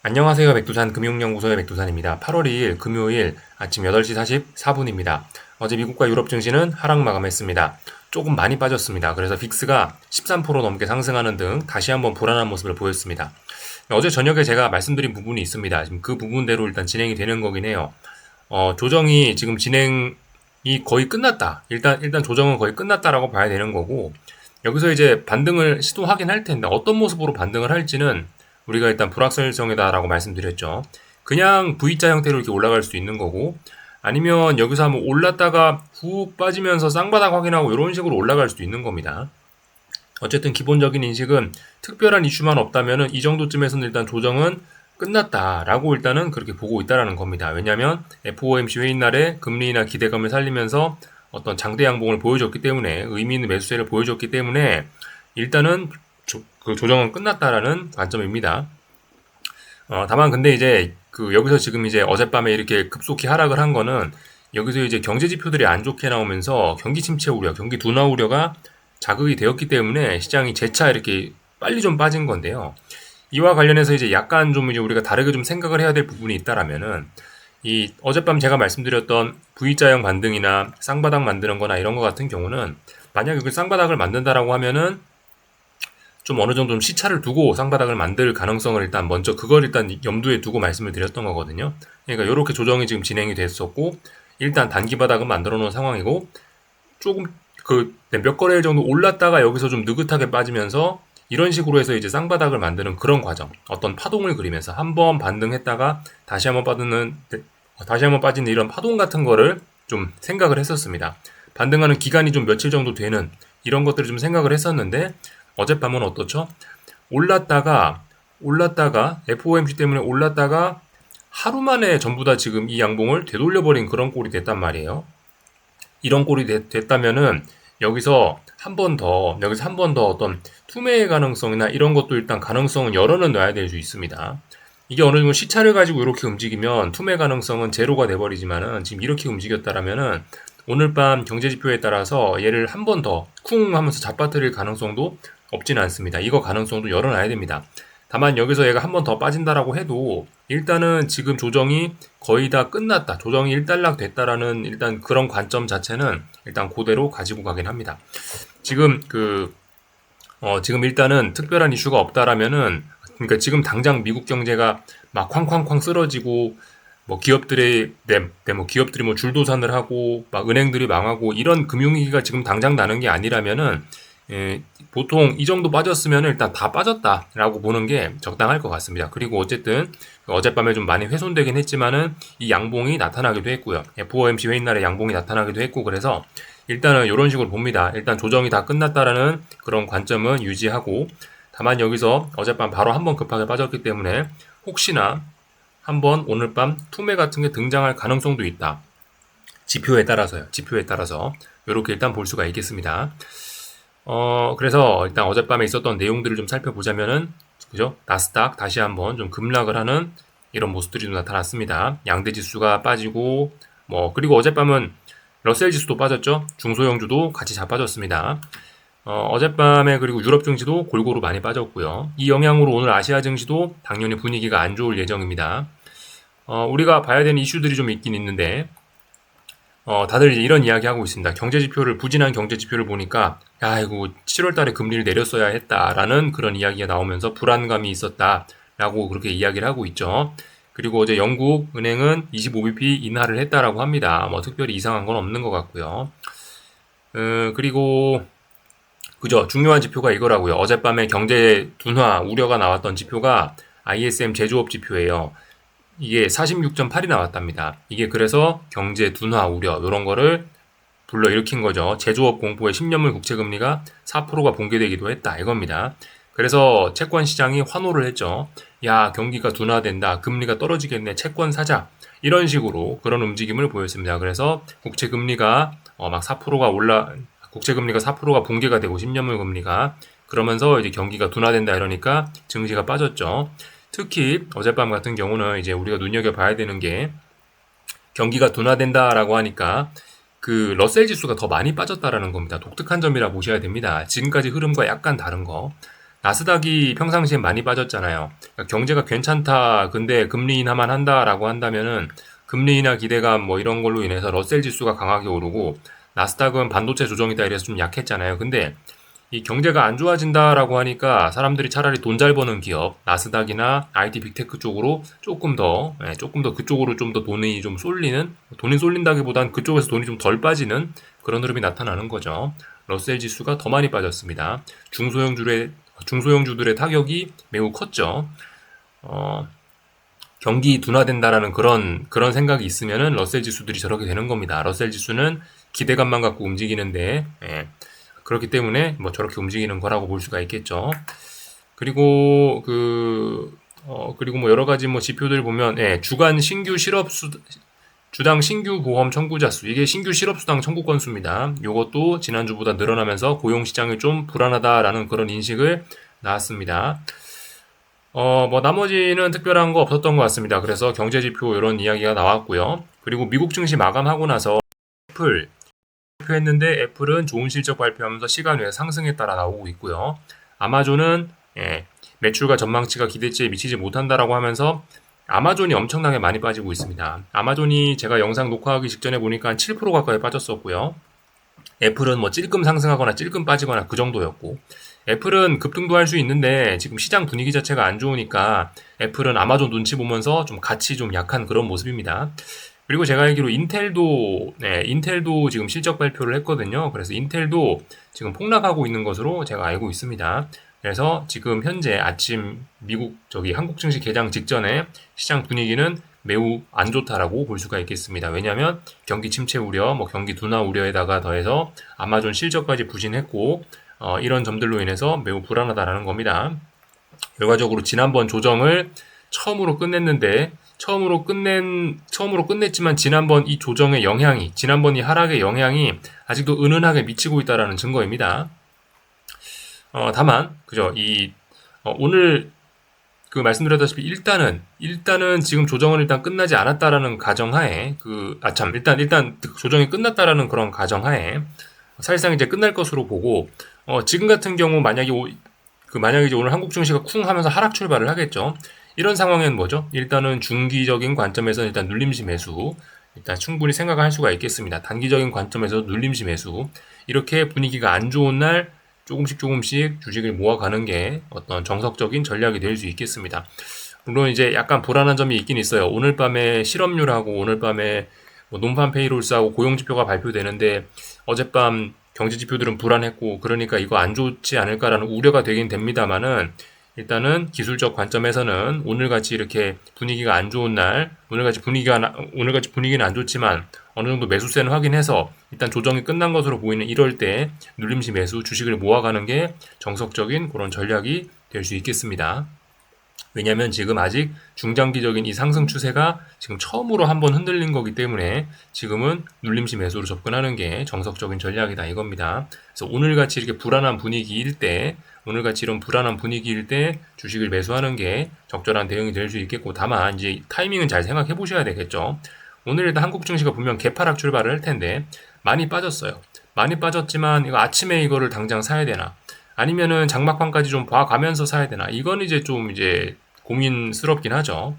안녕하세요. 백두산 금융연구소의 백두산입니다. 8월 2일 금요일 아침 8시 44분입니다. 어제 미국과 유럽 증시는 하락 마감했습니다. 조금 많이 빠졌습니다. 그래서 빅스가 13% 넘게 상승하는 등 다시 한번 불안한 모습을 보였습니다. 어제 저녁에 제가 말씀드린 부분이 있습니다. 지금 그 부분대로 일단 진행이 되는 거긴 해요. 조정이 지금 진행이 거의 끝났다. 일단 조정은 거의 끝났다라고 봐야 되는 거고, 여기서 이제 반등을 시도하긴 할 텐데 어떤 모습으로 반등을 할지는 우리가 일단 불확실성이다라고 말씀드렸죠. 그냥 V자 형태로 이렇게 올라갈 수도 있는 거고, 아니면 여기서 한번 올랐다가 훅 빠지면서 쌍바닥 확인하고 이런 식으로 올라갈 수도 있는 겁니다. 어쨌든 기본적인 인식은 특별한 이슈만 없다면은 이 정도쯤에서는 일단 조정은 끝났다라고 일단은 그렇게 보고 있다라는 겁니다. 왜냐하면 FOMC 회의 날에 금리나 기대감을 살리면서 어떤 장대 양봉을 보여줬기 때문에, 의미 있는 매수세를 보여줬기 때문에 일단은 그 조정은 끝났다라는 관점입니다. 다만 근데 이제 여기서 지금 이제 어젯밤에 이렇게 급속히 하락을 한 거는, 여기서 이제 경제 지표들이 안 좋게 나오면서 경기 침체 우려, 경기 둔화 우려가 자극이 되었기 때문에 시장이 재차 이렇게 빨리 좀 빠진 건데요. 이와 관련해서 이제 약간 좀 이제 우리가 다르게 좀 생각을 해야 될 부분이 있다라면은, 이 어젯밤 제가 말씀드렸던 V자형 반등이나 쌍바닥 만드는 거나 이런 거 같은 경우는, 만약 여기 쌍바닥을 만든다라고 하면은 좀 어느 정도 좀 시차를 두고 쌍바닥을 만들 가능성을 일단 먼저 그걸 일단 염두에 두고 말씀을 드렸던 거거든요. 그러니까 이렇게 조정이 지금 진행이 됐었고, 일단 단기 바닥은 만들어 놓은 상황이고, 조금 몇 거래일 정도 올랐다가 여기서 좀 느긋하게 빠지면서 이런 식으로 해서 이제 쌍바닥을 만드는 그런 과정, 어떤 파동을 그리면서 한번 반등했다가 다시 한번 빠지는 이런 파동 같은 거를 좀 생각을 했었습니다. 반등하는 기간이 좀 며칠 정도 되는 이런 것들을 좀 생각을 했었는데, 어젯밤은 어떻죠? 올랐다가 FOMC 때문에 올랐다가 하루 만에 전부 다 지금 이 양봉을 되돌려버린 그런 꼴이 됐단 말이에요. 이런 꼴이 됐다면은 여기서 한 번 더 어떤 투매의 가능성이나 이런 것도 일단 가능성은 열어는 놔야 될 수 있습니다. 이게 어느 정도 시차를 가지고 이렇게 움직이면 투매 가능성은 제로가 돼버리지만은, 지금 이렇게 움직였다라면은 오늘 밤 경제 지표에 따라서 얘를 한 번 더 쿵 하면서 잡아뜨릴 가능성도 없지는 않습니다. 이거 가능성도 열어놔야 됩니다. 다만 여기서 얘가 한 번 더 빠진다라고 해도 일단은 지금 조정이 거의 다 끝났다, 조정이 일단락 됐다라는 일단 그런 관점 자체는 일단 그대로 가지고 가긴 합니다. 지금 지금 일단은 특별한 이슈가 없다라면은, 그러니까 지금 당장 미국 경제가 막 쾅쾅쾅 쓰러지고 뭐 기업들이 뭐 줄도산을 하고 막 은행들이 망하고 이런 금융위기가 지금 당장 나는 게 아니라면은, 보통 이 정도 빠졌으면 일단 다 빠졌다라고 보는 게 적당할 것 같습니다. 그리고 어쨌든 어젯밤에 좀 많이 훼손되긴 했지만은 이 양봉이 나타나기도 했고요. FOMC 회의 날에 양봉이 나타나기도 했고, 그래서 일단은 이런 식으로 봅니다. 일단 조정이 다 끝났다라는 그런 관점은 유지하고, 다만 여기서 어젯밤 바로 한번 급하게 빠졌기 때문에 혹시나 한번 오늘 밤 투매 같은 게 등장할 가능성도 있다. 지표에 따라서 이렇게 일단 볼 수가 있겠습니다. 그래서 일단 어젯밤에 있었던 내용들을 좀 살펴보자면은, 그죠? 나스닥 다시 한번 좀 급락을 하는 이런 모습들이 좀 나타났습니다. 양대 지수가 빠지고, 그리고 어젯밤은 러셀 지수도 빠졌죠? 중소형주도 같이 잘 빠졌습니다. 어젯밤에 그리고 유럽 증시도 골고루 많이 빠졌고요. 이 영향으로 오늘 아시아 증시도 당연히 분위기가 안 좋을 예정입니다. 우리가 봐야 되는 이슈들이 좀 있긴 있는데, 다들 이런 이야기 하고 있습니다. 부진한 경제 지표를 보니까, 야, 이거 7월 달에 금리를 내렸어야 했다라는 그런 이야기가 나오면서 불안감이 있었다라고 그렇게 이야기를 하고 있죠. 그리고 어제 영국 은행은 25bp 인하를 했다라고 합니다. 뭐 특별히 이상한 건 없는 것 같고요. 그리고 그죠, 중요한 지표가 이거라고요. 어젯밤에 경제 둔화 우려가 나왔던 지표가 ISM 제조업 지표예요. 이게 46.8이 나왔답니다. 이게 그래서 경제 둔화 우려 이런 거를 불러일으킨 거죠. 제조업 공포의 10년물 국채금리가 4%가 붕괴되기도 했다 이겁니다. 그래서 채권 시장이 환호를 했죠. 야, 경기가 둔화된다, 금리가 떨어지겠네, 채권 사자, 이런 식으로 그런 움직임을 보였습니다. 그래서 국채금리가 막 4%가 국채금리가 4%가 붕괴가 되고 10년물 금리가, 그러면서 이제 경기가 둔화된다 이러니까 증시가 빠졌죠. 특히 어젯밤 같은 경우는 이제 우리가 눈여겨봐야 되는 게, 경기가 둔화된다라고 하니까 그 러셀 지수가 더 많이 빠졌다라는 겁니다. 독특한 점이라 보셔야 됩니다. 지금까지 흐름과 약간 다른 거. 나스닥이 평상시에 많이 빠졌잖아요. 그러니까 경제가 괜찮다, 근데 금리 인하만 한다라고 한다면은 금리 인하 기대감 뭐 이런 걸로 인해서 러셀 지수가 강하게 오르고 나스닥은 반도체 조정이다 이래서 좀 약했잖아요. 근데 이 경제가 안 좋아진다라고 하니까 사람들이 차라리 돈 잘 버는 기업, 나스닥이나 IT 빅테크 쪽으로 조금 더 그쪽으로 좀 더 돈이 좀 쏠리는, 돈이 쏠린다기보단 그쪽에서 돈이 좀 덜 빠지는 그런 흐름이 나타나는 거죠. 러셀 지수가 더 많이 빠졌습니다. 중소형주들의 타격이 매우 컸죠. 어, 경기 둔화된다라는 그런 생각이 있으면은 러셀 지수들이 저렇게 되는 겁니다. 러셀 지수는 기대감만 갖고 움직이는데, 그렇기 때문에 뭐 저렇게 움직이는 거라고 볼 수가 있겠죠. 그리고 그리고 뭐 여러 가지 뭐 지표들 보면, 주간 신규 주당 신규 보험 청구자 수, 이게 신규 실업수당 청구 건수입니다. 이것도 지난주보다 늘어나면서 고용시장이 좀 불안하다라는 그런 인식을 나왔습니다. 뭐 나머지는 특별한 거 없었던 것 같습니다. 그래서 경제지표 이런 이야기가 나왔고요. 그리고 미국 증시 마감하고 나서 애플 발표했는데 애플은 좋은 실적 발표하면서 시간 외에 상승에 따라 나오고 있고요. 아마존은 매출과 전망치가 기대치에 미치지 못한다라고 하면서 아마존이 엄청나게 많이 빠지고 있습니다. 아마존이 제가 영상 녹화하기 직전에 보니까 한 7% 가까이 빠졌었고요. 애플은 뭐 찔끔 상승하거나 찔끔 빠지거나 그 정도였고, 애플은 급등도 할 수 있는데 지금 시장 분위기 자체가 안 좋으니까 애플은 아마존 눈치 보면서 좀 같이 좀 약한 그런 모습입니다. 그리고 제가 알기로 인텔도 지금 실적 발표를 했거든요. 그래서 인텔도 지금 폭락하고 있는 것으로 제가 알고 있습니다. 그래서 지금 현재 아침 한국 증시 개장 직전에 시장 분위기는 매우 안 좋다라고 볼 수가 있겠습니다. 왜냐하면 경기 침체 우려, 뭐 경기 둔화 우려에다가 더해서 아마존 실적까지 부진했고, 이런 점들로 인해서 매우 불안하다라는 겁니다. 결과적으로 지난번 조정을 처음으로 끝냈지만 지난번 이 조정의 영향이, 지난번 이 하락의 영향이 아직도 은은하게 미치고 있다라는 증거입니다. 다만, 그죠, 오늘 말씀드렸다시피 일단은 지금 조정은 일단 끝나지 않았다라는 가정하에 일단 조정이 끝났다라는 그런 가정하에 사실상 이제 끝날 것으로 보고, 지금 같은 경우 만약에 이제 오늘 한국 증시가 쿵 하면서 하락 출발을 하겠죠. 이런 상황에는 뭐죠? 일단은 중기적인 관점에서 일단 눌림시 매수, 일단 충분히 생각할 수가 있겠습니다. 단기적인 관점에서 눌림시 매수, 이렇게 분위기가 안 좋은 날 조금씩 주식을 모아가는 게 어떤 정석적인 전략이 될 수 있겠습니다. 물론 이제 약간 불안한 점이 있긴 있어요. 오늘 밤에 실업률하고 오늘 밤에 뭐 논판 페이롤스하고 고용지표가 발표되는데 어젯밤 경제지표들은 불안했고, 그러니까 이거 안 좋지 않을까라는 우려가 되긴 됩니다만은, 일단은 기술적 관점에서는 오늘같이 이렇게 분위기가 안 좋은 날, 오늘같이 분위기는 안 좋지만 어느 정도 매수세는 확인해서 일단 조정이 끝난 것으로 보이는 이럴 때 눌림시 매수, 주식을 모아가는 게 정석적인 그런 전략이 될 수 있겠습니다. 왜냐하면 지금 아직 중장기적인 이 상승 추세가 지금 처음으로 한번 흔들린 거기 때문에 지금은 눌림시 매수로 접근하는 게 정석적인 전략이다 이겁니다. 그래서 오늘같이 이런 불안한 분위기일 때 주식을 매수하는 게 적절한 대응이 될 수 있겠고, 다만 이제 타이밍은 잘 생각해 보셔야 되겠죠. 오늘 일단 한국 증시가 분명 개파락 출발을 할 텐데 많이 빠졌어요. 많이 빠졌지만 이거 아침에 이거를 당장 사야 되나? 아니면은 장막판까지 좀 봐가면서 사야 되나? 이건 이제 좀 고민스럽긴 하죠.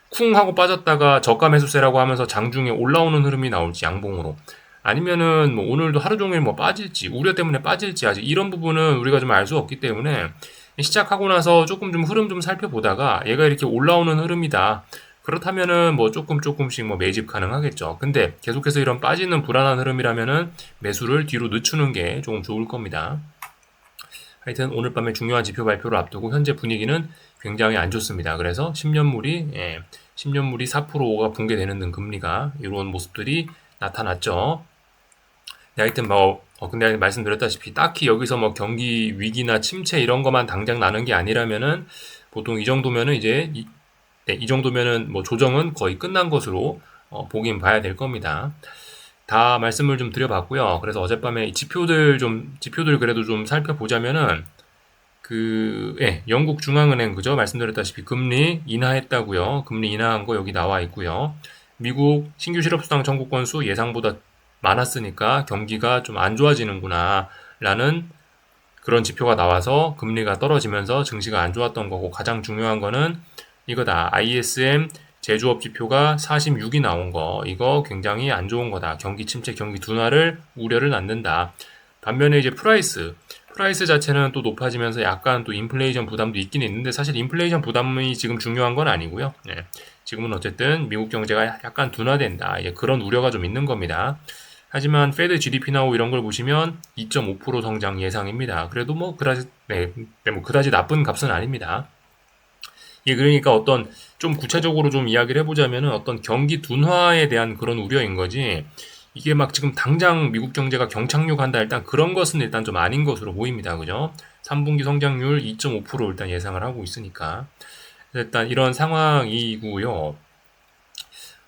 쿵 하고 빠졌다가 저가 매수세라고 하면서 장중에 올라오는 흐름이 나올지 양봉으로, 아니면은 뭐 오늘도 하루 종일 뭐 빠질지, 우려 때문에 빠질지, 아직 이런 부분은 우리가 좀 알 수 없기 때문에 시작하고 나서 조금 좀 흐름 좀 살펴보다가 얘가 이렇게 올라오는 흐름이다, 그렇다면은 뭐 조금씩 뭐 매집 가능하겠죠. 근데 계속해서 이런 빠지는 불안한 흐름이라면은 매수를 뒤로 늦추는 게 조금 좋을 겁니다. 하여튼 오늘 밤에 중요한 지표 발표를 앞두고 현재 분위기는 굉장히 안 좋습니다. 그래서 10년물이 4%가 붕괴되는 등 금리가 이런 모습들이 나타났죠. 네, 하여튼 근데 말씀드렸다시피 딱히 여기서 뭐 경기 위기나 침체 이런 것만 당장 나는 게 아니라면은 보통 이 정도면은 뭐 조정은 거의 끝난 것으로 보긴 봐야 될 겁니다. 다 말씀을 좀 드려봤고요. 그래서 어젯밤에 지표들 그래도 좀 살펴보자면은 영국 중앙은행, 그죠? 말씀드렸다시피 금리 인하했다고요. 금리 인하한 거 여기 나와 있고요. 미국 신규 실업수당 청구 건수 예상보다 많았으니까 경기가 좀 안 좋아지는구나 라는 그런 지표가 나와서 금리가 떨어지면서 증시가 안 좋았던 거고, 가장 중요한 거는 이거다. ISM 제조업 지표가 46이 나온 거, 이거 굉장히 안 좋은 거다. 경기 침체, 경기 둔화를 우려를 낳는다. 반면에 이제 프라이스 자체는 또 높아지면서 약간 또 인플레이션 부담도 있긴 있는데, 사실 인플레이션 부담이 지금 중요한 건 아니고요. 네. 지금은 어쨌든 미국 경제가 약간 둔화된다. 이제 그런 우려가 좀 있는 겁니다. 하지만 페드 GDP 나오 이런 걸 보시면 2.5% 성장 예상입니다. 그래도 뭐 그다지 나쁜 값은 아닙니다. 예, 그러니까 어떤 좀 구체적으로 좀 이야기를 해보자면은 어떤 경기 둔화에 대한 그런 우려인 거지. 이게 막 지금 당장 미국 경제가 경착륙한다, 일단 그런 것은 일단 좀 아닌 것으로 보입니다. 그죠? 3분기 성장률 2.5% 일단 예상을 하고 있으니까. 일단 이런 상황이고요.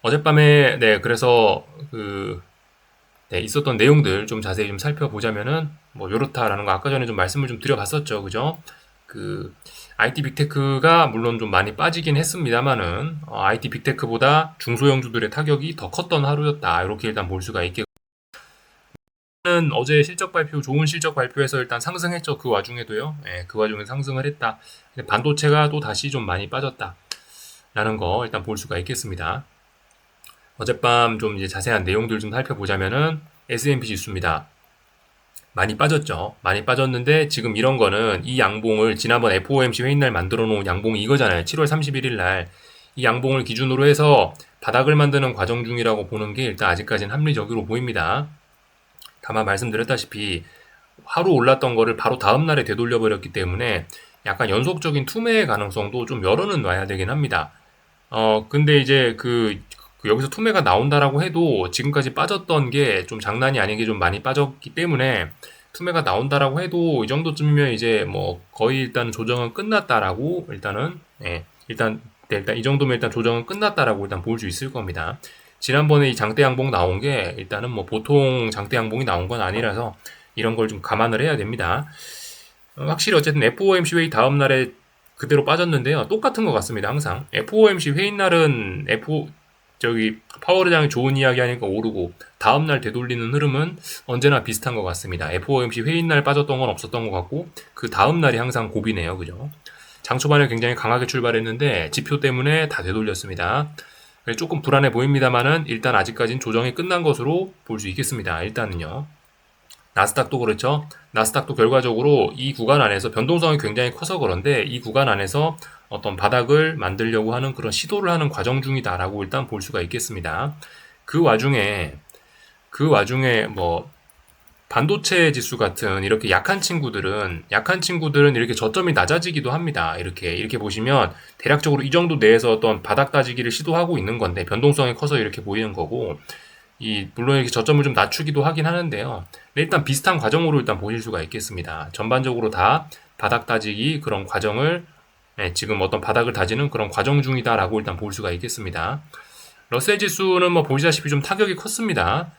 어젯밤에 그래서 있었던 내용들 좀 자세히 좀 살펴보자면은 뭐 요렇다라는 거 아까 전에 좀 말씀을 좀 드려봤었죠. 그죠? IT 빅테크가 물론 좀 많이 빠지긴 했습니다만은 IT 빅테크보다 중소형주들의 타격이 더 컸던 하루였다. 이렇게 일단 볼 수가 있겠고, 어제 실적 발표, 좋은 실적 발표에서 일단 상승했죠. 그 와중에도요. 예, 그 와중에 상승을 했다. 근데 반도체가 또 다시 좀 많이 빠졌다라는 거 일단 볼 수가 있겠습니다. 어젯밤 좀 이제 자세한 내용들 좀 살펴보자면은 S&P 지수입니다. 많이 빠졌죠. 많이 빠졌는데 지금 이런 거는 이 양봉을 지난번 FOMC 회의 날 만들어 놓은 양봉이 이거잖아요. 7월 31일 날 이 양봉을 기준으로 해서 바닥을 만드는 과정 중이라고 보는 게 일단 아직까지는 합리적으로 보입니다. 다만 말씀드렸다시피 하루 올랐던 거를 바로 다음 날에 되돌려 버렸기 때문에 약간 연속적인 투매의 가능성도 좀 열어는 놔야 되긴 합니다. 근데 이제 여기서 투매가 나온다라고 해도 지금까지 빠졌던 게 좀 장난이 아니게 좀 많이 빠졌기 때문에, 투매가 나온다라고 해도 이 정도쯤이면 이제 뭐 거의 일단 조정은 끝났다라고 일단 이 정도면 일단 조정은 끝났다라고 일단 볼 수 있을 겁니다. 지난번에 이 장대 양봉 나온 게 일단은 뭐 보통 장대 양봉이 나온 건 아니라서 이런 걸 좀 감안을 해야 됩니다. 확실히 어쨌든 FOMC 회의 다음 날에 그대로 빠졌는데요. 똑같은 것 같습니다. 항상 FOMC 회의 날은 파월 의장이 좋은 이야기 하니까 오르고 다음날 되돌리는 흐름은 언제나 비슷한 것 같습니다. FOMC 회의 날 빠졌던 건 없었던 것 같고 그 다음날이 항상 고비네요. 그죠? 장 초반에 굉장히 강하게 출발했는데 지표 때문에 다 되돌렸습니다. 조금 불안해 보입니다만은 일단 아직까지는 조정이 끝난 것으로 볼 수 있겠습니다. 일단은요. 나스닥도 그렇죠. 나스닥도 결과적으로 이 구간 안에서 변동성이 굉장히 커서 그런데 이 구간 안에서 어떤 바닥을 만들려고 하는 그런 시도를 하는 과정 중이다라고 일단 볼 수가 있겠습니다. 그 와중에 뭐 반도체 지수 같은 이렇게 약한 친구들은 이렇게 저점이 낮아지기도 합니다. 이렇게 보시면 대략적으로 이 정도 내에서 어떤 바닥 따지기를 시도하고 있는 건데 변동성이 커서 이렇게 보이는 거고, 물론 이렇게 저점을 좀 낮추기도 하긴 하는데요. 일단 비슷한 과정으로 일단 보실 수가 있겠습니다. 전반적으로 다 바닥 따지기 그런 과정을 지금 어떤 바닥을 다지는 그런 과정 중이다라고 일단 볼 수가 있겠습니다. 러셀 지수는 뭐 보시다시피 좀 타격이 컸습니다.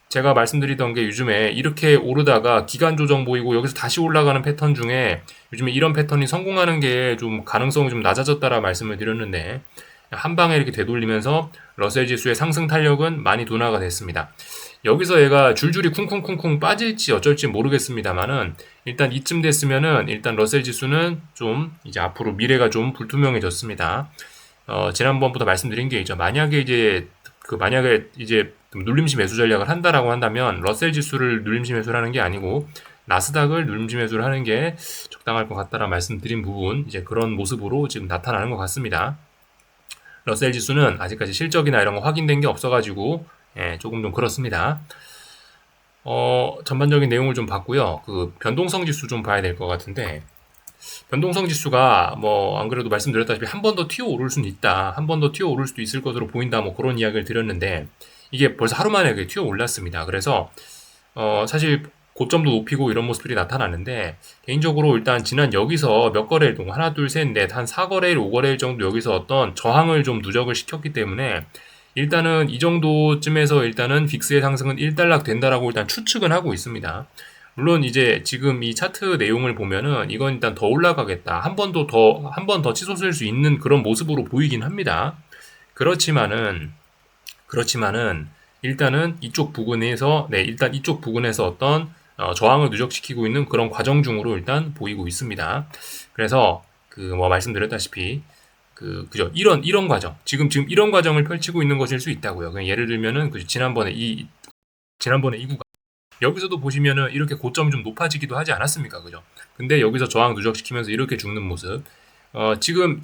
제가 말씀드리던 게 요즘에 이렇게 오르다가 기간 조정 보이고 여기서 다시 올라가는 패턴 중에 요즘에 이런 패턴이 성공하는 게 좀 가능성이 좀 낮아졌다라 말씀을 드렸는데, 한 방에 이렇게 되돌리면서 러셀 지수의 상승 탄력은 많이 둔화가 됐습니다. 여기서 얘가 줄줄이 쿵쿵쿵쿵 빠질지 어쩔지 모르겠습니다만은 일단 이쯤 됐으면은 일단 러셀 지수는 좀 이제 앞으로 미래가 좀 불투명해졌습니다. 지난번부터 말씀드린 게 있죠. 만약에 이제 눌림시 매수 전략을 한다라고 한다면 러셀 지수를 눌림시 매수를 하는 게 아니고 나스닥을 눌림시 매수를 하는 게 적당할 것 같다라 말씀드린 부분, 이제 그런 모습으로 지금 나타나는 것 같습니다. 러셀 지수는 아직까지 실적이나 이런 거 확인된 게 없어가지고 조금 좀 그렇습니다. 전반적인 내용을 좀 봤고요. 변동성 지수 좀 봐야 될 것 같은데, 변동성 지수가 뭐 안 그래도 말씀드렸다시피 한 번 더 튀어 오를 수는 있다. 한 번 더 튀어 오를 수도 있을 것으로 보인다. 뭐 그런 이야기를 드렸는데 이게 벌써 하루 만에 튀어 올랐습니다. 그래서 사실 고점도 높이고 이런 모습들이 나타나는데, 개인적으로 일단 지난 여기서 몇 거래일 동안 하나 둘 셋 넷 한 4거래일 5거래일 정도 여기서 어떤 저항을 좀 누적을 시켰기 때문에 일단은 이 정도쯤에서 일단은 빅스의 상승은 일단락 된다라고 일단 추측은 하고 있습니다. 물론 이제 지금 이 차트 내용을 보면은 이건 일단 더 올라가겠다, 한 번 더 치솟을 수 있는 그런 모습으로 보이긴 합니다. 그렇지만은 일단은 이쪽 부근에서 어떤 저항을 누적시키고 있는 그런 과정 중으로 일단 보이고 있습니다. 그래서 뭐 말씀드렸다시피 그죠? 이런 과정. 지금 이런 과정을 펼치고 있는 것일 수 있다고요. 그냥 예를 들면은, 지난번에 이 구간. 여기서도 보시면은 이렇게 고점이 좀 높아지기도 하지 않았습니까? 그죠? 근데 여기서 저항 누적시키면서 이렇게 죽는 모습. 지금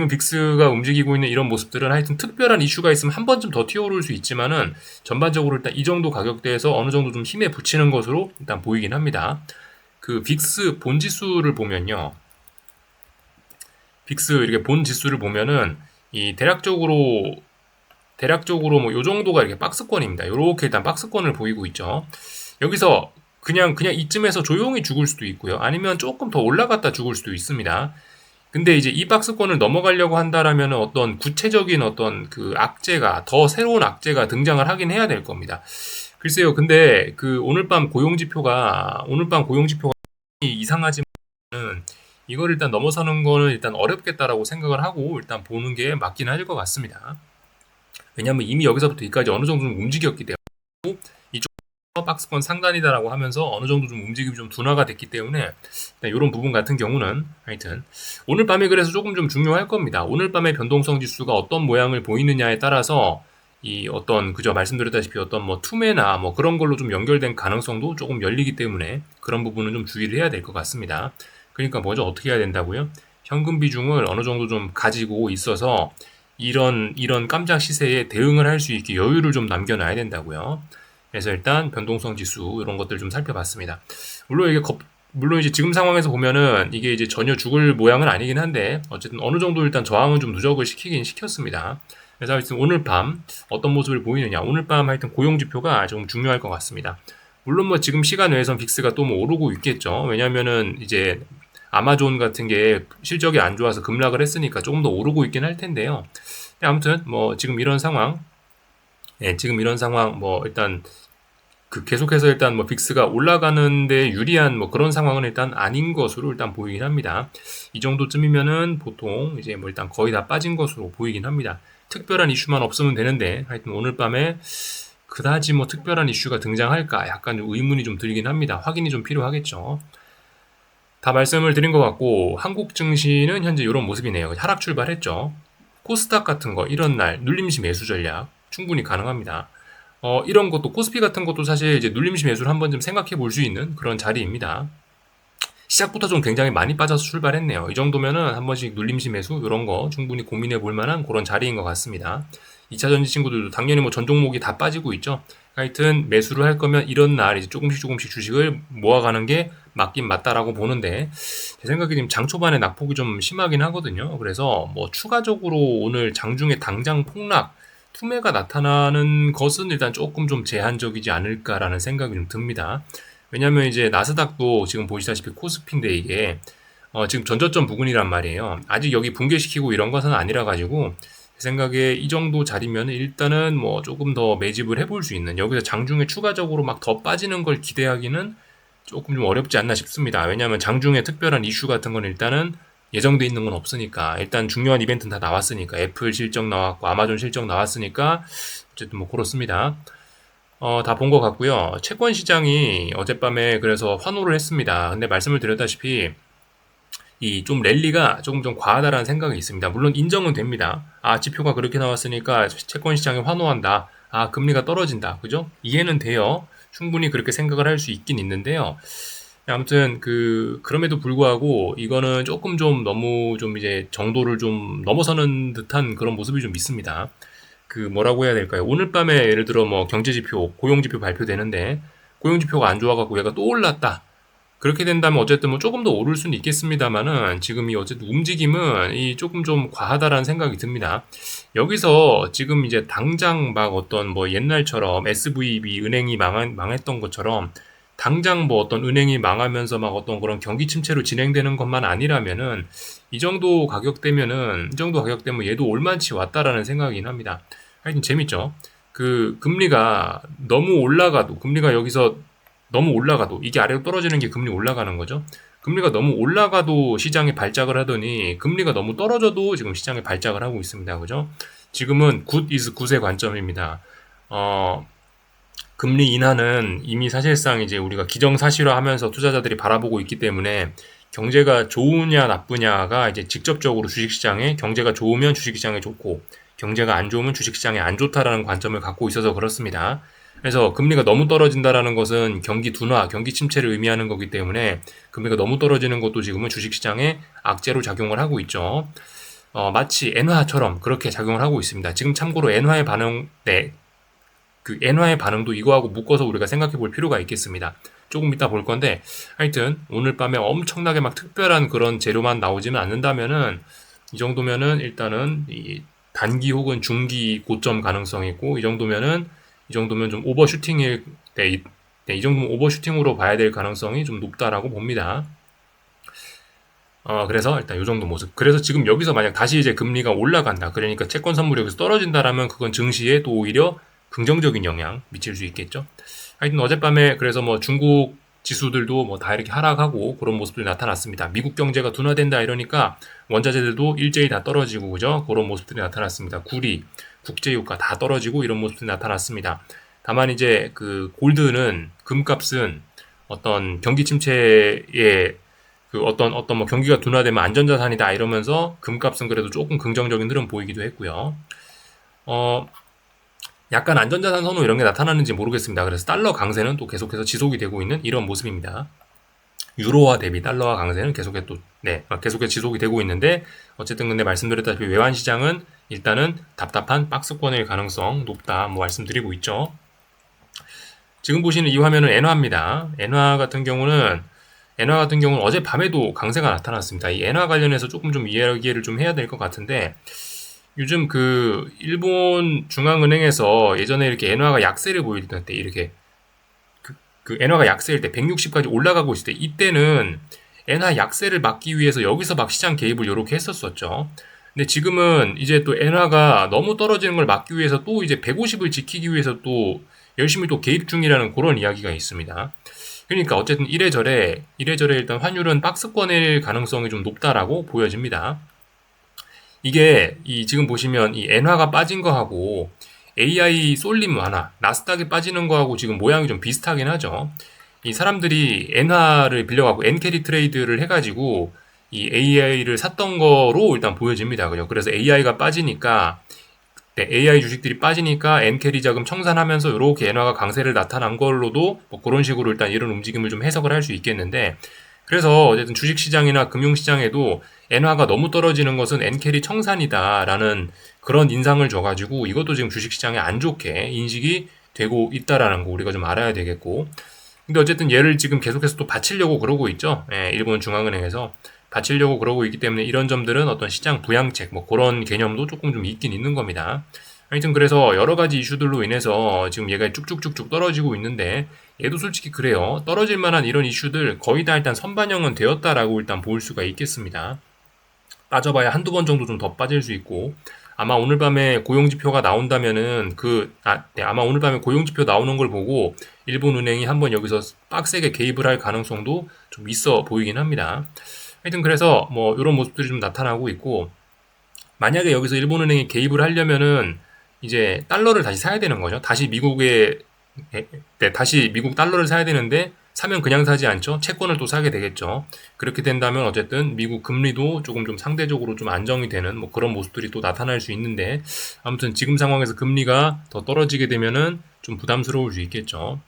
빅스가 움직이고 있는 이런 모습들은 하여튼 특별한 이슈가 있으면 한 번쯤 더 튀어오를 수 있지만은 전반적으로 일단 이 정도 가격대에서 어느 정도 좀 힘에 붙이는 것으로 일단 보이긴 합니다. 빅스 본 지수를 보면요. 빅스 이렇게 본 지수를 보면은 이 대략적으로 뭐 요 정도가 이렇게 박스권입니다. 요렇게 일단 박스권을 보이고 있죠. 여기서 그냥 이쯤에서 조용히 죽을 수도 있고요. 아니면 조금 더 올라갔다 죽을 수도 있습니다. 근데 이제 이 박스권을 넘어가려고 한다라면 어떤 구체적인 어떤 더 새로운 악재가 등장을 하긴 해야 될 겁니다. 글쎄요. 근데 오늘 밤 고용지표가 이상하지만 이걸 일단 넘어서는 거는 일단 어렵겠다라고 생각을 하고 일단 보는 게 맞긴 할 것 같습니다. 왜냐하면 이미 여기서부터 여기까지 어느 정도 좀 움직였기 때문에 이쪽 박스권 상단이다라고 하면서 어느 정도 좀 움직임이 좀 둔화가 됐기 때문에 이런 부분 같은 경우는 하여튼 오늘 밤에 그래서 조금 좀 중요할 겁니다. 오늘 밤의 변동성 지수가 어떤 모양을 보이느냐에 따라서 말씀드렸다시피 어떤 뭐 투매나 뭐 그런 걸로 좀 연결된 가능성도 조금 열리기 때문에 그런 부분은 좀 주의를 해야 될 것 같습니다. 그러니까 뭐죠? 어떻게 해야 된다고요? 현금 비중을 어느 정도 좀 가지고 있어서 이런 깜짝 시세에 대응을 할 수 있게 여유를 좀 남겨놔야 된다고요. 그래서 일단 변동성 지수 이런 것들 좀 살펴봤습니다. 물론 이제 지금 상황에서 보면은 이게 이제 전혀 죽을 모양은 아니긴 한데 어쨌든 어느 정도 일단 저항은 좀 누적을 시키긴 시켰습니다. 그래서 하여튼 오늘 밤 어떤 모습을 보이느냐, 오늘 밤 하여튼 고용 지표가 좀 중요할 것 같습니다. 물론 뭐 지금 시간 외에선 빅스가 또 뭐 오르고 있겠죠. 왜냐면은 이제 아마존 같은 게 실적이 안 좋아서 급락을 했으니까 조금 더 오르고 있긴 할 텐데요. 아무튼 뭐 지금 이런 상황 뭐 일단 계속해서 일단 뭐 빅스가 올라가는데 유리한 뭐 그런 상황은 일단 아닌 것으로 일단 보이긴 합니다. 이 정도쯤이면은 보통 이제 뭐 일단 거의 다 빠진 것으로 보이긴 합니다. 특별한 이슈만 없으면 되는데 하여튼 오늘 밤에 그다지 뭐 특별한 이슈가 등장할까 약간 좀 의문이 좀 들긴 합니다. 확인이 좀 필요하겠죠. 다 말씀을 드린 것 같고 한국 증시는 현재 이런 모습이네요. 하락 출발했죠. 코스닥 같은 거 이런 날 눌림시 매수 전략 충분히 가능합니다. 이런 것도 코스피 같은 것도 사실 이제 눌림시 매수를 한번 좀 생각해 볼 수 있는 그런 자리입니다. 시작부터 좀 굉장히 많이 빠져서 출발했네요. 이 정도면은 한 번씩 눌림시 매수 이런 거 충분히 고민해 볼 만한 그런 자리인 것 같습니다. 2차전지 친구들도 당연히 뭐 전 종목이 다 빠지고 있죠. 하여튼 매수를 할 거면 이런 날 이제 조금씩 주식을 모아가는 게 맞긴 맞다라고 보는데 제 생각에 지금 장 초반에 낙폭이 좀 심하긴 하거든요. 그래서 뭐 추가적으로 오늘 장중에 당장 폭락 투매가 나타나는 것은 일단 조금 좀 제한적이지 않을까라는 생각이 좀 듭니다. 왜냐면 이제 나스닥도 지금 보시다시피 코스피인데 이게 지금 전저점 부근이란 말이에요. 아직 여기 붕괴시키고 이런 것은 아니라 가지고 제 생각에 이 정도 자리면 일단은 뭐 조금 더 매집을 해볼 수 있는 여기서 장중에 추가적으로 막 더 빠지는 걸 기대하기는 조금 좀 어렵지 않나 싶습니다. 왜냐하면 장중에 특별한 이슈 같은 건 일단은 예정돼 있는 건 없으니까 일단 중요한 이벤트는 다 나왔으니까 애플 실적 나왔고 아마존 실적 나왔으니까 어쨌든 뭐 그렇습니다. 다 본 것 같고요. 채권 시장이 어젯밤에 그래서 환호를 했습니다. 근데 말씀을 드렸다시피 이 좀 랠리가 조금 좀 과하다라는 생각이 있습니다. 물론 인정은 됩니다. 지표가 그렇게 나왔으니까 채권 시장이 환호한다. 금리가 떨어진다. 그죠? 이해는 돼요. 충분히 그렇게 생각을 할 수 있긴 있는데요. 아무튼 그럼에도 불구하고 이거는 조금 좀 너무 좀 이제 정도를 좀 넘어서는 듯한 그런 모습이 좀 있습니다. 뭐라고 해야 될까요? 오늘 밤에 예를 들어 뭐 경제지표, 고용지표 발표되는데 고용지표가 안 좋아갖고 얘가 또 올랐다. 그렇게 된다면 어쨌든 뭐 조금 더 오를 수는 있겠습니다만은 지금 이 어쨌든 움직임은 이 조금 좀 과하다라는 생각이 듭니다. 여기서 지금 이제 당장 막 어떤 뭐 옛날처럼 SVB 은행이 망했던 것처럼 당장 뭐 어떤 은행이 망하면서 막 어떤 그런 경기 침체로 진행되는 것만 아니라면은 이 정도 가격대면 얘도 올만치 왔다라는 생각이긴 합니다. 하여튼 재밌죠. 금리가 여기서 너무 올라가도 이게 아래로 떨어지는 게 금리 올라가는 거죠. 금리가 너무 올라가도 시장에 발작을 하더니 금리가 너무 떨어져도 지금 시장에 발작을 하고 있습니다. 그죠? 지금은 굿 is 굿의 관점입니다. 금리 인하는 이미 사실상 이제 우리가 기정사실화하면서 투자자들이 바라보고 있기 때문에 경제가 좋으냐 나쁘냐가 이제 직접적으로 주식시장에 경제가 좋으면 주식시장에 좋고 경제가 안 좋으면 주식시장에 안 좋다라는 관점을 갖고 있어서 그렇습니다. 그래서 금리가 너무 떨어진다라는 것은 경기 둔화, 경기 침체를 의미하는 거기 때문에 금리가 너무 떨어지는 것도 지금은 주식시장에 악재로 작용을 하고 있죠. 마치 엔화처럼 그렇게 작용을 하고 있습니다. 지금 참고로 엔화의 반응, 네, 그 엔화의 반응도 이거하고 묶어서 우리가 생각해 볼 필요가 있겠습니다. 조금 이따 볼 건데 하여튼 오늘 밤에 엄청나게 막 특별한 그런 재료만 나오지는 않는다면은 이 정도면은 일단은 이 단기 혹은 중기 고점 가능성이 있고 이 정도면 좀 오버슈팅일 때 이 정도면 오버슈팅으로 봐야 될 가능성이 좀 높다라고 봅니다. 그래서 일단 이 정도 모습. 그래서 지금 여기서 만약 다시 이제 금리가 올라간다. 그러니까 채권 선물이 여기서 떨어진다라면 그건 증시에 또 오히려 긍정적인 영향 미칠 수 있겠죠. 하여튼 어젯밤에 그래서 뭐 중국 지수들도 뭐 다 이렇게 하락하고 그런 모습들이 나타났습니다. 미국 경제가 둔화된다 이러니까 원자재들도 일제히 다 떨어지고 그죠? 그런 모습들이 나타났습니다. 구리, 국제유가 다 떨어지고 이런 모습들이 나타났습니다. 다만 이제 그 골드는 금값은 어떤 경기 침체에 그 어떤 뭐 경기가 둔화되면 안전자산이다 이러면서 금값은 그래도 조금 긍정적인 흐름 보이기도 했고요. 약간 안전자산 선호 이런 게 나타나는지 모르겠습니다. 그래서 달러 강세는 또 계속해서 지속이 되고 있는 이런 모습입니다. 유로화 대비 달러화 강세는 계속해서 지속이 되고 있는데 어쨌든 근데 말씀드렸다시피 외환 시장은 일단은 답답한 박스권일 가능성 높다 뭐 말씀드리고 있죠. 지금 보시는 이 화면은 엔화입니다. 엔화 같은 경우는 어젯밤에도 강세가 나타났습니다. 이 엔화 관련해서 조금 좀 이야기를 좀 해야 될 것 같은데 요즘 그 일본 중앙은행에서 예전에 이렇게 엔화가 약세를 보이던 때 이렇게 그 엔화가 약세일 때 160까지 올라가고 있을 때 이때는 엔화 약세를 막기 위해서 여기서 막 시장 개입을 이렇게 했었었죠. 근데 지금은 이제 또 엔화가 너무 떨어지는 걸 막기 위해서 또 이제 150을 지키기 위해서 또 열심히 또 개입 중이라는 그런 이야기가 있습니다. 그러니까 어쨌든 이래저래 일단 환율은 박스권일 가능성이 좀 높다라고 보여집니다. 이게 지금 보시면 이 엔화가 빠진 거하고 AI 쏠림 완화, 나스닥이 빠지는 거하고 지금 모양이 좀 비슷하긴 하죠. 이 사람들이 엔화를 빌려가고 엔캐리 트레이드를 해가지고 이 AI를 샀던 거로 일단 보여집니다. 그래서 AI가 빠지니까 AI 주식들이 빠지니까 엔캐리 자금 청산하면서 이렇게 엔화가 강세를 나타난 걸로도 뭐 그런 식으로 일단 이런 움직임을 좀 해석을 할 수 있겠는데 그래서 어쨌든 주식시장이나 금융시장에도 엔화가 너무 떨어지는 것은 엔캐리 청산이다라는 그런 인상을 줘가지고 이것도 지금 주식시장에 안 좋게 인식이 되고 있다라는 거 우리가 좀 알아야 되겠고 근데 어쨌든 얘를 지금 계속해서 또 받치려고 그러고 있죠. 일본 중앙은행에서 받치려고 그러고 있기 때문에 이런 점들은 어떤 시장 부양책 뭐 그런 개념도 조금 좀 있긴 있는 겁니다. 하여튼 그래서 여러 가지 이슈들로 인해서 지금 얘가 쭉쭉쭉쭉 떨어지고 있는데 얘도 솔직히 그래요. 떨어질 만한 이런 이슈들 거의 다 일단 선반영은 되었다라고 일단 볼 수가 있겠습니다. 빠져봐야 한두 번 정도 좀 더 빠질 수 있고 아마 오늘 밤에 고용지표가 나온다면은 아마 오늘 밤에 고용지표 나오는 걸 보고 일본은행이 한번 여기서 빡세게 개입을 할 가능성도 좀 있어 보이긴 합니다. 하여튼 그래서 뭐 이런 모습들이 좀 나타나고 있고 만약에 여기서 일본은행이 개입을 하려면은 이제 달러를 다시 사야 되는 거죠. 다시 미국 달러를 사야 되는데 사면 그냥 사지 않죠. 채권을 또 사게 되겠죠. 그렇게 된다면 어쨌든 미국 금리도 조금 좀 상대적으로 좀 안정이 되는 뭐 그런 모습들이 또 나타날 수 있는데 아무튼 지금 상황에서 금리가 더 떨어지게 되면은 좀 부담스러울 수 있겠죠.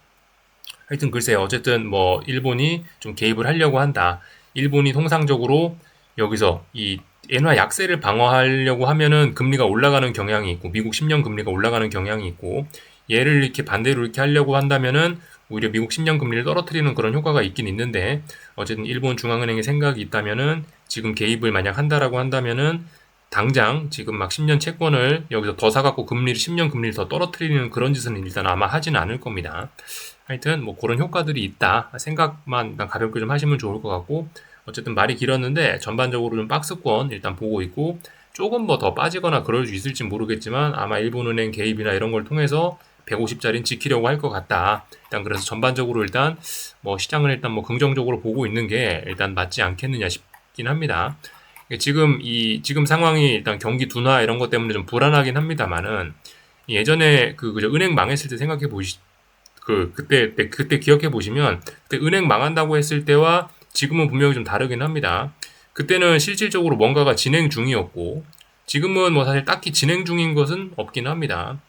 하여튼 글쎄요. 어쨌든 뭐 일본이 좀 개입을 하려고 한다. 일본이 통상적으로 여기서 이 엔화 약세를 방어하려고 하면은 금리가 올라가는 경향이 있고 미국 10년 금리가 올라가는 경향이 있고 얘를 이렇게 반대로 이렇게 하려고 한다면은 오히려 미국 10년 금리를 떨어뜨리는 그런 효과가 있긴 있는데 어쨌든 일본 중앙은행의 생각이 있다면은 지금 개입을 만약 한다라고 한다면은 당장 지금 막 10년 채권을 여기서 더 사갖고 10년 금리를 더 떨어뜨리는 그런 짓은 일단 아마 하지는 않을 겁니다. 하여튼 뭐 그런 효과들이 있다 생각만 일단 가볍게 좀 하시면 좋을 것 같고 어쨌든 말이 길었는데 전반적으로 좀 박스권 일단 보고 있고 조금 뭐 더 빠지거나 그럴 수 있을지 모르겠지만 아마 일본은행 개입이나 이런 걸 통해서 150짜리는 지키려고 할 것 같다. 일단 그래서 전반적으로 일단 뭐 시장을 일단 뭐 긍정적으로 보고 있는 게 일단 맞지 않겠느냐 싶긴 합니다. 지금 상황이 일단 경기 둔화 이런 것 때문에 좀 불안하긴 합니다만은 예전에 그죠 은행 망했을 때 생각해 그때 기억해 보시면, 그때 은행 망한다고 했을 때와 지금은 분명히 좀 다르긴 합니다. 그때는 실질적으로 뭔가가 진행 중이었고, 지금은 뭐 사실 딱히 진행 중인 것은 없긴 합니다.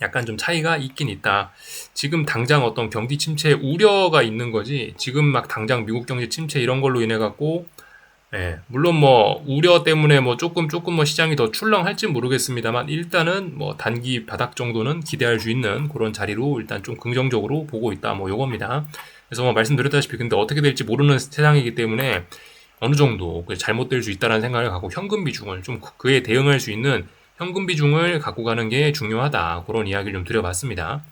약간 좀 차이가 있긴 있다. 지금 당장 어떤 경기 침체 우려가 있는 거지, 지금 막 당장 미국 경제 침체 이런 걸로 인해 갖고, 예, 물론 뭐 우려 때문에 뭐 조금 뭐 시장이 더 출렁할진 모르겠습니다만, 일단은 뭐 단기 바닥 정도는 기대할 수 있는 그런 자리로 일단 좀 긍정적으로 보고 있다, 뭐 요겁니다. 그래서 뭐 말씀드렸다시피 근데 어떻게 될지 모르는 세상이기 때문에 어느 정도 잘못될 수 있다라는 생각을 갖고 현금 비중을 좀, 그에 대응할 수 있는 현금 비중을 갖고 가는 게 중요하다, 그런 이야기를 좀 드려봤습니다.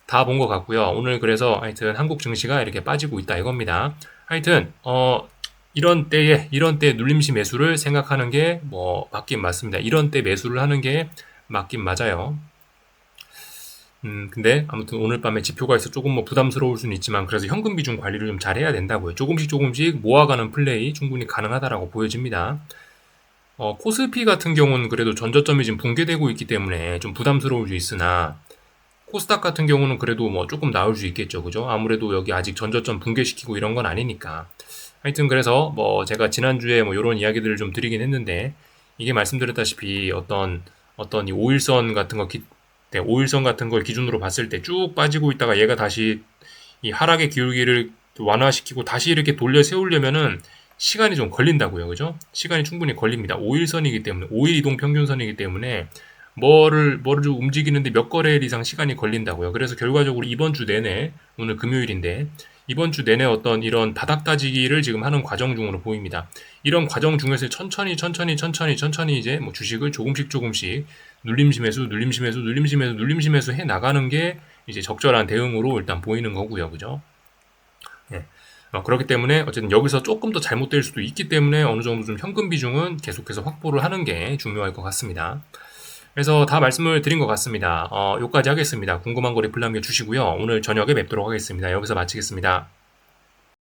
다 본 것 같고요. 오늘 그래서 하여튼 한국 증시가 이렇게 빠지고 있다 이겁니다. 하여튼 이런 때 눌림시 매수를 생각하는 게 뭐 맞긴 맞습니다. 이런 때 매수를 하는 게 맞긴 맞아요. 근데 아무튼 오늘 밤에 지표가 있어 조금 뭐 부담스러울 수는 있지만, 그래서 현금 비중 관리를 좀 잘해야 된다고요. 조금씩 모아가는 플레이 충분히 가능하다라고 보여집니다. 코스피 같은 경우는 그래도 전저점이 지금 붕괴되고 있기 때문에 좀 부담스러울 수 있으나, 코스닥 같은 경우는 그래도 뭐 조금 나올 수 있겠죠, 그죠? 아무래도 여기 아직 전저점 붕괴시키고 이런 건 아니니까. 하여튼 그래서 뭐 제가 지난주에 뭐 이런 이야기들을 좀 드리긴 했는데, 이게 말씀드렸다시피 어떤 이 5일선 같은 거 5일선 같은 걸 기준으로 봤을 때 쭉 빠지고 있다가 얘가 다시 이 하락의 기울기를 완화시키고 다시 이렇게 돌려 세우려면은 시간이 좀 걸린다고요, 그죠? 시간이 충분히 걸립니다. 5일선이기 때문에, 5일 이동 평균선이기 때문에 뭐를 좀 움직이는데 몇 거래일 이상 시간이 걸린다고요. 그래서 결과적으로 이번 주 내내, 오늘 금요일인데 이번 주 내내 어떤 이런 바닥 다지기를 지금 하는 과정 중으로 보입니다. 이런 과정 중에서 천천히 이제 뭐 주식을 조금씩 눌림시 매수 해 나가는 게 이제 적절한 대응으로 일단 보이는 거고요, 그죠? 예. 그렇기 때문에 어쨌든 여기서 조금 더 잘못될 수도 있기 때문에 어느 정도 좀 현금 비중은 계속해서 확보를 하는 게 중요할 것 같습니다. 그래서 다 말씀을 드린 것 같습니다. 여기까지 하겠습니다. 궁금한 거 리플 남겨주시고요. 오늘 저녁에 뵙도록 하겠습니다. 여기서 마치겠습니다.